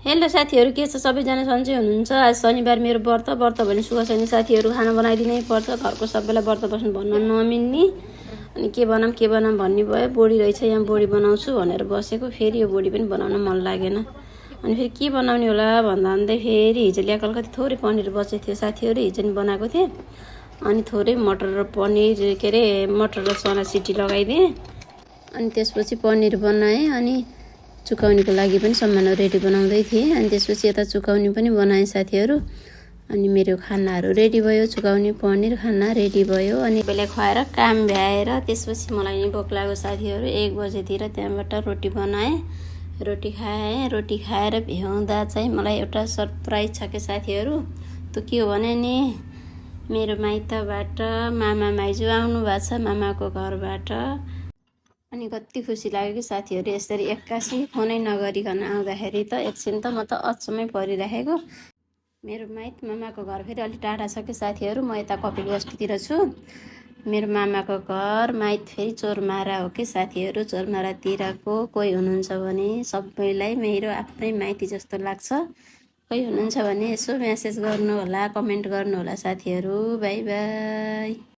Hello साथीहरू, के छ? सबैजना सन्चै हुनुहुन्छ? आज शनिबार मेरो व्रत भने सुख छैन साथीहरू, खाना बनाइदिनै पर्छ। घरको सबैलाई व्रत बस्नु भन्न नमिल्ने। अनि के बनाऊँ भन्ने भयो। बोडी रहेछ, यहाँ बोडी बनाउँछु भनेर बसेको, फेरि यो बोडी पनि बनाउन मन लागेन। अनि फेरि के बनाउने होला भन्दै फेरि हिजो ल्याकल कति थोरै पनिर बचेको थियो साथीहरू, हिजो नि बनाएको थिएँ। अनि थोरै मटर र पनिर मटर र चना सिटी लगाइदिएँ। अनि त्यसपछि पनिर बनाएँ। अनि चुकाउनीको लागि पनि सामानहरू रेडी बनाउँदै थिएँ। अनि त्यसपछि यता चुकाउनी पनि बनाएँ साथीहरू। अनि मेरो खानाहरू रेडी भयो, चुकाउनी पनिर खाना रेडी भयो। अनि बेला खुवाएर काम भ्याएर त्यसपछि मलाई नि भोक लाग्यो साथीहरू। 1 बजेतिर त्यहाँबाट रोटी बनाएँ, रोटी खाएँ। रोटी खाएर भ्याउँदा चाहिँ मलाई एउटा सरप्राइज छ के साथीहरू। त्यो के हो भने नि, मेरो माइतबाट मामा माइजू आउनु भएको छ, मामाको घरबाट। अनि कति खुसी लाग्यो कि साथीहरू, यसरी एक्कासी फोनै नगरिकन आउँदाखेरि त एकछिन त म त अचम्मै परिराखेको। मेरो माइत मामाको घर फेरि अलिक टाढा छ कि साथीहरू, म यता कपिलवस्तुतिर छु। मेरो मामाको घर माइत फेरि चोरमारा हो कि साथीहरू। चोरमारातिरको कोही हुनुहुन्छ भने सबैलाई मेरो आफ्नै माइती जस्तो लाग्छ। कोही हुनुहुन्छ भने यसो म्यासेज गर्नु होला, कमेन्ट गर्नु होला साथीहरू। By by.